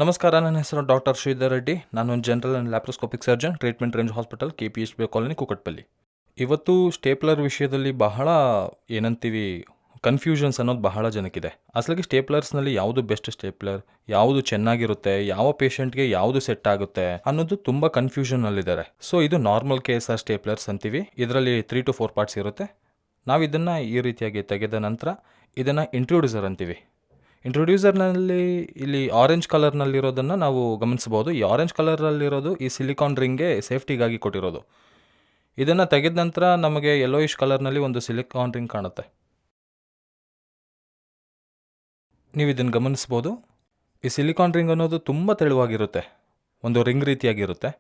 ನಮಸ್ಕಾರ, ನನ್ನ ಹೆಸರು ಡಾಕ್ಟರ್ ಶ್ರೀಧರ್ ರೆಡ್ಡಿ. ನಾನು general and laparoscopic surgeon, treatment range hospital, KPHB colony, Kukatpally. ಇವತ್ತು ಸ್ಟೇಪ್ಲರ್ ವಿಷಯದಲ್ಲಿ ಬಹಳ ಏನಂತೀವಿ ಕನ್ಫ್ಯೂಷನ್ಸ್ ಅನ್ನೋದು ಬಹಳ ಜನಕ್ಕಿದೆ. ಅಸಲಿಗೆ ಸ್ಟೇಪ್ಲರ್ಸ್ನಲ್ಲಿ ಯಾವುದು ಬೆಸ್ಟ್ ಸ್ಟೇಪ್ಲರ್, ಯಾವುದು ಚೆನ್ನಾಗಿರುತ್ತೆ, ಯಾವ ಪೇಷಂಟ್ಗೆ ಯಾವುದು ಸೆಟ್ ಆಗುತ್ತೆ ಅನ್ನೋದು ತುಂಬ ಕನ್ಫ್ಯೂಷನಲ್ಲಿದ್ದಾರೆ. ಸೊ ಇದು ನಾರ್ಮಲ್ KSR ಸ್ಟೇಪ್ಲರ್ಸ್ ಅಂತೀವಿ. ಇದರಲ್ಲಿ 3 to 4 ಪಾರ್ಟ್ಸ್ ಇರುತ್ತೆ. ನಾವು ಇದನ್ನು ಈ ರೀತಿಯಾಗಿ ತೆಗೆದ ನಂತರ ಇದನ್ನು ಇಂಟ್ರೊಡ್ಯೂಸರ್ ಅಂತೀವಿ. ಇಂಟ್ರೊಡ್ಯೂಸರ್ನಲ್ಲಿ ಇಲ್ಲಿ ಆರೆಂಜ್ ಕಲರ್ನಲ್ಲಿರೋದನ್ನು ನಾವು ಗಮನಿಸ್ಬೋದು. ಈ ಆರೆಂಜ್ ಕಲರಲ್ಲಿರೋದು ಈ ಸಿಲಿಕಾನ್ ರಿಂಗ್ಗೆ ಸೇಫ್ಟಿಗಾಗಿ ಕೊಟ್ಟಿರೋದು. ಇದನ್ನು ತೆಗೆದ ನಂತರ ನಮಗೆ ಯೆಲ್ಲೋಯಿಶ್ ಕಲರ್ನಲ್ಲಿ ಒಂದು ಸಿಲಿಕಾನ್ ರಿಂಗ್ ಕಾಣುತ್ತೆ. ನೀವು ಇದನ್ನು ಗಮನಿಸ್ಬೋದು. ಈ ಸಿಲಿಕಾನ್ ರಿಂಗ್ ಅನ್ನೋದು ತುಂಬ ತೆಳುವಾಗಿರುತ್ತೆ, ಒಂದು ರಿಂಗ್ ರೀತಿಯಾಗಿರುತ್ತೆ.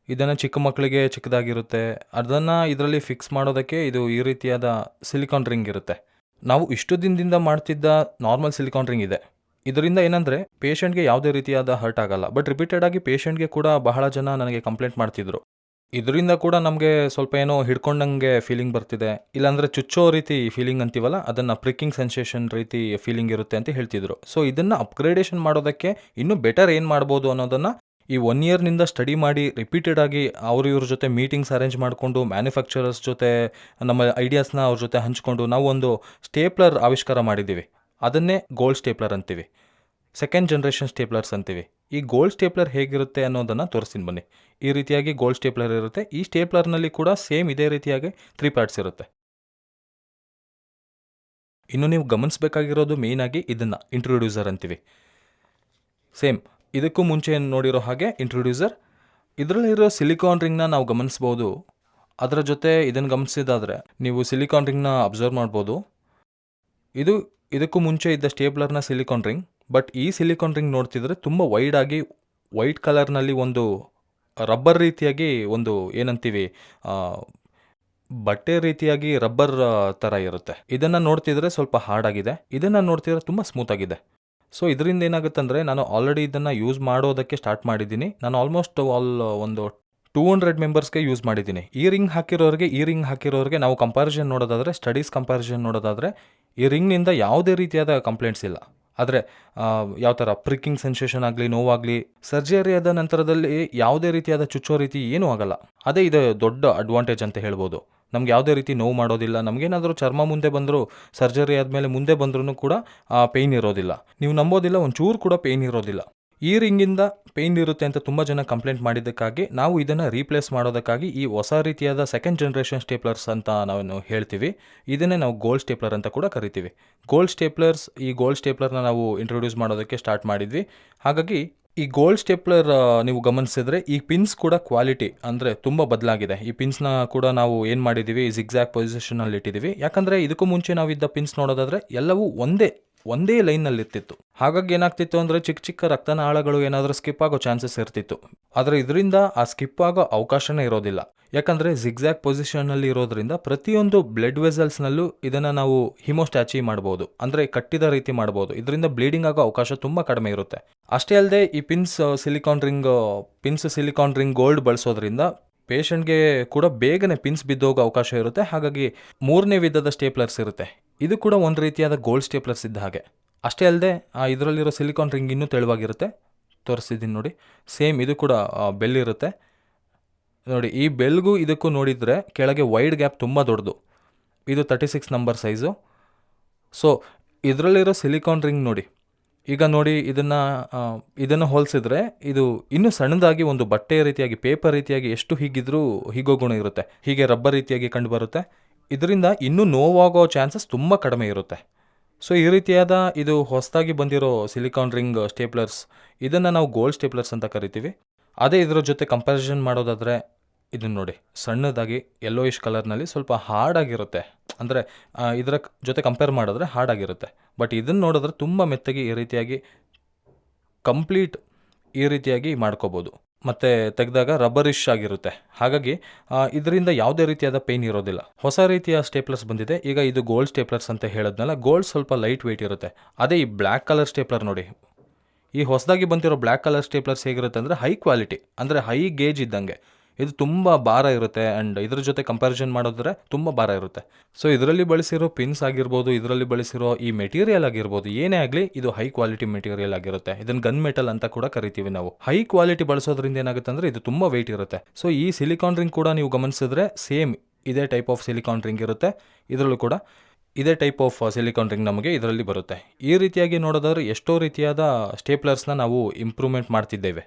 ಇದನ್ನು ಚಿಕ್ಕ ಮಕ್ಕಳಿಗೆ ಚಿಕ್ಕದಾಗಿರುತ್ತೆ. ಅದನ್ನು ಇದರಲ್ಲಿ ಫಿಕ್ಸ್ ಮಾಡೋದಕ್ಕೆ ಇದು ಈ ರೀತಿಯಾದ ಸಿಲಿಕಾನ್ ರಿಂಗ್ ಇರುತ್ತೆ. ನಾವು ಇಷ್ಟು ದಿನದಿಂದ ಮಾಡ್ತಿದ್ದ ನಾರ್ಮಲ್ ಸಿಲಿಕಾನ್ ರಿಂಗ್ ಇದೆ. ಇದರಿಂದ ಏನಂದರೆ ಪೇಷಂಟ್ಗೆ ಯಾವುದೇ ರೀತಿಯಾದ ಹರ್ಟ್ ಆಗಲ್ಲ. ಬಟ್ ರಿಪೀಟೆಡ್ ಆಗಿ ಪೇಷಂಟ್ಗೆ ಕೂಡ ಬಹಳ ಜನ ನನಗೆ ಕಂಪ್ಲೇಂಟ್ ಮಾಡ್ತಿದ್ರು. ಇದರಿಂದ ಕೂಡ ನಮಗೆ ಸ್ವಲ್ಪ ಏನೋ ಹಿಡ್ಕೊಂಡಂಗೆ ಫೀಲಿಂಗ್ ಬರ್ತಿದೆ, ಇಲ್ಲಾಂದರೆ ಚುಚ್ಚೋ ರೀತಿ ಫೀಲಿಂಗ್ ಅಂತೀವಲ್ಲ, ಅದನ್ನು ಪ್ರಿಕ್ಕಿಂಗ್ ಸೆನ್ಸೇಷನ್ ರೀತಿ ಫೀಲಿಂಗ್ ಇರುತ್ತೆ ಅಂತ ಹೇಳ್ತಿದ್ರು. ಸೊ ಇದನ್ನು ಅಪ್ಗ್ರೇಡೇಷನ್ ಮಾಡೋದಕ್ಕೆ ಇನ್ನೂ ಬೆಟರ್ ಏನು ಮಾಡ್ಬೋದು ಅನ್ನೋದನ್ನು ಈ 1 yearನಿಂದ ಸ್ಟಡಿ ಮಾಡಿ ರಿಪೀಟೆಡ್ ಆಗಿ ಇವ್ರ ಜೊತೆ ಮೀಟಿಂಗ್ಸ್ ಅರೇಂಜ್ ಮಾಡಿಕೊಂಡು ಮ್ಯಾನುಫ್ಯಾಕ್ಚರರ್ಸ್ ಜೊತೆ ನಮ್ಮ ಐಡಿಯಾಸ್ನ ಅವ್ರ ಜೊತೆ ಹಂಚ್ಕೊಂಡು ನಾವು ಒಂದು ಸ್ಟೇಪ್ಲರ್ ಆವಿಷ್ಕಾರ ಮಾಡಿದ್ದೀವಿ. ಅದನ್ನೇ ಗೋಲ್ಡ್ ಸ್ಟೇಪ್ಲರ್ ಅಂತೀವಿ, ಸೆಕೆಂಡ್ ಜನರೇಷನ್ ಸ್ಟೇಪ್ಲರ್ಸ್ ಅಂತೀವಿ. ಈ ಗೋಲ್ಡ್ ಸ್ಟೇಪ್ಲರ್ ಹೇಗಿರುತ್ತೆ ಅನ್ನೋದನ್ನು ತೋರಿಸ್ತೀನಿ ಬನ್ನಿ. ಈ ರೀತಿಯಾಗಿ ಗೋಲ್ಡ್ ಸ್ಟೇಪ್ಲರ್ ಇರುತ್ತೆ. ಈ ಸ್ಟೇಪ್ಲರ್ನಲ್ಲಿ ಕೂಡ ಸೇಮ್ ಇದೇ ರೀತಿಯಾಗಿ 3 ಪಾರ್ಟ್ಸ್ ಇರುತ್ತೆ. ಇನ್ನು ನೀವು ಗಮನಿಸಬೇಕಾಗಿರೋದು ಮೇಯ್ನಾಗಿ ಇದನ್ನು ಇಂಟ್ರೊಡ್ಯೂಸರ್ ಅಂತೀವಿ. ಸೇಮ್ ಇದಕ್ಕೂ ಮುಂಚೆ ನೋಡಿರೋ ಹಾಗೆ ಇಂಟ್ರೊಡ್ಯೂಸರ್. ಇದರಲ್ಲಿರೋ ಸಿಲಿಕಾನ್ ರಿಂಗ್ನ ನಾವು ಗಮನಿಸ್ಬೋದು. ಅದರ ಜೊತೆ ಇದನ್ನು ಗಮನಿಸಿದಾದರೆ ನೀವು ಸಿಲಿಕಾನ್ ರಿಂಗ್ನ ಅಬ್ಸರ್ವ್ ಮಾಡ್ಬೋದು. ಇದಕ್ಕೂ ಮುಂಚೆ ಇದ್ದ ಸ್ಟೇಪ್ಲರ್ನ ಸಿಲಿಕಾನ್ ರಿಂಗ್. ಬಟ್ ಈ ಸಿಲಿಕಾನ್ ರಿಂಗ್ ನೋಡ್ತಿದ್ರೆ ತುಂಬ ವೈಡ್ ಆಗಿ ವೈಟ್ ಕಲರ್ನಲ್ಲಿ ಒಂದು ರಬ್ಬರ್ ರೀತಿಯಾಗಿ ಒಂದು ಏನಂತೀವಿ ಬಟ್ಟೆ ರೀತಿಯಾಗಿ ರಬ್ಬರ್ ಥರ ಇರುತ್ತೆ. ಇದನ್ನು ನೋಡ್ತಿದ್ರೆ ಸ್ವಲ್ಪ ಹಾರ್ಡ್ ಆಗಿದೆ, ಇದನ್ನು ನೋಡ್ತಿದ್ರೆ ತುಂಬ ಸ್ಮೂತ್ ಆಗಿದೆ. ಸೊ ಇದರಿಂದ ಏನಾಗುತ್ತೆ ಅಂದರೆ ನಾನು ಆಲ್ರೆಡಿ ಇದನ್ನು ಯೂಸ್ ಮಾಡೋದಕ್ಕೆ ಸ್ಟಾರ್ಟ್ ಮಾಡಿದ್ದೀನಿ. ನಾನು ಆಲ್ಮೋಸ್ಟ್ ಒಂದು 200 ಮೆಂಬರ್ಸ್ಗೆ ಯೂಸ್ ಮಾಡಿದ್ದೀನಿ. ಈ ರಿಂಗ್ ಹಾಕಿರೋರಿಗೆ ನಾವು ಕಂಪ್ಯಾರಿಸನ್ ನೋಡೋದಾದರೆ, ಸ್ಟಡೀಸ್ ಕಂಪ್ಯಾರಿಸನ್ ನೋಡೋದಾದರೆ ಈ ರಿಂಗ್ನಿಂದ ಯಾವುದೇ ರೀತಿಯಾದ ಕಂಪ್ಲೇಂಟ್ಸ್ ಇಲ್ಲ. ಆದರೆ ಯಾವ ಥರ ಪ್ರಿಕ್ಕಿಂಗ್ ಸೆನ್ಸೇಷನ್ ಆಗಲಿ, ನೋವಾಗಲಿ, ಸರ್ಜರಿ ಆದ ನಂತರದಲ್ಲಿ ಯಾವುದೇ ರೀತಿಯಾದ ಚುಚ್ಚೋ ರೀತಿ ಏನೂ ಆಗಲ್ಲ. ಅದೇ ಇದು ದೊಡ್ಡ ಅಡ್ವಾಂಟೇಜ್ ಅಂತ ಹೇಳ್ಬೋದು. ನಮ್ಗೆ ಯಾವುದೇ ರೀತಿ ನೋವು ಮಾಡೋದಿಲ್ಲ. ನಮಗೇನಾದರೂ ಚರ್ಮ ಮುಂದೆ ಬಂದರೂ, ಸರ್ಜರಿ ಆದಮೇಲೆ ಮುಂದೆ ಬಂದ್ರೂ ಕೂಡ ಪೇಯ್ನ್ ಇರೋದಿಲ್ಲ. ನೀವು ನಂಬೋದಿಲ್ಲ, ಒಂಚೂರು ಕೂಡ ಪೇಯ್ನ್ ಇರೋದಿಲ್ಲ. ಈ ರಿಂಗಿಂದ ಪೇಯ್ನ್ ಇರುತ್ತೆ ಅಂತ ತುಂಬ ಜನ ಕಂಪ್ಲೇಂಟ್ ಮಾಡಿದ್ದಕ್ಕಾಗಿ ನಾವು ಇದನ್ನು ರೀಪ್ಲೇಸ್ ಮಾಡೋದಕ್ಕಾಗಿ ಈ ಹೊಸ ರೀತಿಯಾದ ಸೆಕೆಂಡ್ ಜನರೇಷನ್ ಸ್ಟೇಪ್ಲರ್ಸ್ ಅಂತ ನಾವು ಹೇಳ್ತೀವಿ. ಇದನ್ನೇ ನಾವು ಗೋಲ್ಡ್ ಸ್ಟೇಪ್ಲರ್ ಅಂತ ಕೂಡ ಕರಿತೀವಿ. ಈ ಗೋಲ್ಡ್ ಸ್ಟೇಪ್ಲರ್ನ ನಾವು ಇಂಟ್ರೊಡ್ಯೂಸ್ ಮಾಡೋದಕ್ಕೆ ಸ್ಟಾರ್ಟ್ ಮಾಡಿದ್ವಿ. ಹಾಗಾಗಿ ಈ ಗೋಲ್ಡ್ ಸ್ಟೇಪ್ಲರ್ ನೀವು ಗಮನಿಸಿದ್ರೆ ಈ ಪಿನ್ಸ್ ಕೂಡ ಕ್ವಾಲಿಟಿ ಅಂದರೆ ತುಂಬ ಬದಲಾಗಿದೆ. ಈ ಪಿನ್ಸ್ನ ಕೂಡ ನಾವು ಏನು ಮಾಡಿದ್ದೀವಿ, ಜಿಗ್ಜ್ಯಾಗ್ ಪೊಸಿಷನಲ್ಲಿ ಇಟ್ಟಿದ್ದೀವಿ. ಯಾಕಂದರೆ ಇದಕ್ಕೂ ಮುಂಚೆ ನಾವಿದ್ದ ಪಿನ್ಸ್ ನೋಡೋದಾದರೆ ಎಲ್ಲವೂ ಒಂದೇ ಲೈನ್ನಲ್ಲಿ ಇರ್ತಿತ್ತು. ಹಾಗಾಗಿ ಏನಾಗ್ತಿತ್ತು ಅಂದರೆ ಚಿಕ್ಕ ಚಿಕ್ಕ ರಕ್ತನಾಳಗಳು ಏನಾದರೂ ಸ್ಕಿಪ್ ಆಗೋ ಚಾನ್ಸಸ್ ಇರ್ತಿತ್ತು. ಆದರೆ ಇದರಿಂದ ಆ ಸ್ಕಿಪ್ ಆಗೋ ಅವಕಾಶನೇ ಇರೋದಿಲ್ಲ. ಯಾಕಂದರೆ ಜಿಗ್ಜ್ಯಾಗ್ ಪೊಸಿಷನಲ್ಲಿ ಇರೋದ್ರಿಂದ ಪ್ರತಿಯೊಂದು ಬ್ಲಡ್ ವೆಸಲ್ಸ್ನಲ್ಲೂ ಇದನ್ನು ನಾವು ಹಿಮೋಸ್ಟ್ಯಾಚಿ ಮಾಡ್ಬೋದು, ಅಂದರೆ ಕಟ್ಟಿದ ರೀತಿ ಮಾಡ್ಬೋದು. ಇದರಿಂದ ಬ್ಲೀಡಿಂಗ್ ಆಗೋ ಅವಕಾಶ ತುಂಬ ಕಡಿಮೆ ಇರುತ್ತೆ. ಅಷ್ಟೇ ಅಲ್ಲದೆ ಈ ಪಿನ್ಸ್ ಸಿಲಿಕಾನ್ ರಿಂಗ್ ಗೋಲ್ಡ್ ಬಳಸೋದ್ರಿಂದ ಪೇಷಂಟ್ಗೆ ಕೂಡ ಬೇಗನೆ ಪಿನ್ಸ್ ಬಿದ್ದೋಗೋ ಅವಕಾಶ ಇರುತ್ತೆ. ಹಾಗಾಗಿ 3ನೇ ವಿಧದ ಸ್ಟೇಪ್ಲರ್ಸ್ ಇರುತ್ತೆ. ಇದು ಕೂಡ ಒಂದು ರೀತಿಯಾದ ಗೋಲ್ಡ್ ಸ್ಟೇಪ್ಲರ್ಸ್ ಇದ್ದ ಹಾಗೆ. ಅಷ್ಟೇ ಅಲ್ಲದೆ ಇದರಲ್ಲಿರೋ ಸಿಲಿಕಾನ್ ರಿಂಗ್ ಇನ್ನೂ ತೆಳುವಾಗಿರುತ್ತೆ. ತೋರಿಸ್ತಿದ್ದೀನಿ ನೋಡಿ. ಸೇಮ್ ಇದು ಕೂಡ ಬೆಲ್ ಇರುತ್ತೆ ನೋಡಿ. ಈ ಬೆಲ್ಗೂ ಇದಕ್ಕೂ ನೋಡಿದರೆ ಕೆಳಗೆ ವೈಡ್ ಗ್ಯಾಪ್ ತುಂಬ ದೊಡ್ಡದು. ಇದು 36 ನಂಬರ್ ಸೈಜು. ಸೊ ಇದರಲ್ಲಿರೋ ಸಿಲಿಕಾನ್ ರಿಂಗ್ ನೋಡಿ, ಈಗ ನೋಡಿ ಇದನ್ನು ಹೋಲಿಸಿದ್ರೆ ಇದು ಇನ್ನೂ ಸಣ್ಣದಾಗಿ ಒಂದು ಬಟ್ಟೆ ರೀತಿಯಾಗಿ, ಪೇಪರ್ ರೀತಿಯಾಗಿ ಎಷ್ಟು ಹೀಗಿದ್ರೂ ಹೀಗೋ ಗುಣ ಇರುತ್ತೆ. ಹೀಗೆ ರಬ್ಬರ್ ರೀತಿಯಾಗಿ ಕಂಡುಬರುತ್ತೆ. ಇದರಿಂದ ಇನ್ನೂ ನೋವಾಗೋ ಚಾನ್ಸಸ್ ತುಂಬ ಕಡಿಮೆ ಇರುತ್ತೆ. ಸೊ ಈ ರೀತಿಯಾದ ಇದು ಹೊಸದಾಗಿ ಬಂದಿರೋ ಸಿಲಿಕಾನ್ ರಿಂಗ್ ಸ್ಟೇಪ್ಲರ್ಸ್, ಇದನ್ನು ನಾವು ಗೋಲ್ಡ್ ಸ್ಟೇಪ್ಲರ್ಸ್ ಅಂತ ಕರಿತೀವಿ. ಅದೇ ಇದರ ಜೊತೆ ಕಂಪ್ಯಾರಿಸನ್ ಮಾಡೋದಾದರೆ ಇದನ್ನು ನೋಡಿ, ಸಣ್ಣದಾಗಿ ಯೆಲ್ಲೋಯಿಶ್ ಕಲರ್ನಲ್ಲಿ ಸ್ವಲ್ಪ ಹಾರ್ಡಾಗಿರುತ್ತೆ. ಅಂದರೆ ಇದರ ಜೊತೆ ಕಂಪೇರ್ ಮಾಡಿದ್ರೆ ಹಾರ್ಡಾಗಿರುತ್ತೆ. ಬಟ್ ಇದನ್ನು ನೋಡಿದ್ರೆ ತುಂಬ ಮೆತ್ತಗೆ ಈ ರೀತಿಯಾಗಿ ಕಂಪ್ಲೀಟ್ ಈ ರೀತಿಯಾಗಿ ಮಾಡ್ಕೋಬೋದು. ಮತ್ತು ತೆಗೆದಾಗ ರಬ್ಬರಿಶ್ ಆಗಿರುತ್ತೆ. ಹಾಗಾಗಿ ಇದರಿಂದ ಯಾವುದೇ ರೀತಿಯಾದ ಪೇಯ್ನ್ ಇರೋದಿಲ್ಲ. ಹೊಸ ರೀತಿಯ ಸ್ಟೇಪ್ಲರ್ಸ್ ಬಂದಿದೆ. ಈಗ ಇದು ಗೋಲ್ಡ್ ಸ್ಟೇಪ್ಲರ್ಸ್ ಅಂತ ಹೇಳಿದ್ನಲ್ಲ, ಗೋಲ್ಡ್ ಸ್ವಲ್ಪ ಲೈಟ್ ವೆಯ್ಟ್ ಇರುತ್ತೆ. ಅದೇ ಈ ಬ್ಲ್ಯಾಕ್ ಕಲರ್ ಸ್ಟೇಪ್ಲರ್ ನೋಡಿ, ಈ ಹೊಸದಾಗಿ ಬಂದಿರೋ ಬ್ಲ್ಯಾಕ್ ಕಲರ್ ಸ್ಟೇಪ್ಲರ್ಸ್ ಹೇಗಿರುತ್ತೆ ಅಂದರೆ ಹೈ ಕ್ವಾಲಿಟಿ, ಅಂದರೆ ಹೈ ಗೇಜ್ ಇದ್ದಂಗೆ. ಇದು ತುಂಬ ಭಾರ ಇರುತ್ತೆ ಆ್ಯಂಡ್ ಇದ್ರ ಜೊತೆ ಕಂಪ್ಯಾರಿಸನ್ ಮಾಡಿದ್ರೆ ತುಂಬ ಭಾರ ಇರುತ್ತೆ. ಸೊ ಇದರಲ್ಲಿ ಬಳಸಿರೋ ಪಿನ್ಸ್ ಆಗಿರ್ಬೋದು, ಇದರಲ್ಲಿ ಬಳಸಿರೋ ಈ ಮೆಟೀರಿಯಲ್ ಆಗಿರ್ಬೋದು, ಏನೇ ಆಗಲಿ ಇದು ಹೈ ಕ್ವಾಲಿಟಿ ಮೆಟೀರಿಯಲ್ ಆಗಿರುತ್ತೆ. ಇದನ್ನು ಗನ್ ಮೆಟಲ್ ಅಂತ ಕೂಡ ಕರಿತೀವಿ ನಾವು. ಹೈ ಕ್ವಾಲಿಟಿ ಬಳಸೋದ್ರಿಂದ ಏನಾಗುತ್ತೆ ಅಂದರೆ ಇದು ತುಂಬ ವೆಯ್ಟ್ ಇರುತ್ತೆ. ಸೊ ಈ ಸಿಲಿಕಾನ್ ರಿಂಗ್ ಕೂಡ ನೀವು ಗಮನಿಸಿದ್ರೆ ಸೇಮ್ ಇದೇ ಟೈಪ್ ಆಫ್ ಸಿಲಿಕಾನ್ ರಿಂಗ್ ಇರುತ್ತೆ. ಇದರಲ್ಲೂ ಕೂಡ ಇದೇ ಟೈಪ್ ಆಫ್ ಸಿಲಿಕಾನ್ ರಿಂಗ್ ನಮಗೆ ಇದರಲ್ಲಿ ಬರುತ್ತೆ. ಈ ರೀತಿಯಾಗಿ ನೋಡೋದಾದ್ರೆ ಎಷ್ಟೋ ರೀತಿಯಾದ ಸ್ಟೇಪ್ಲರ್ಸ್ನ ನಾವು ಇಂಪ್ರೂವ್ಮೆಂಟ್ ಮಾಡ್ತಿದ್ದೇವೆ.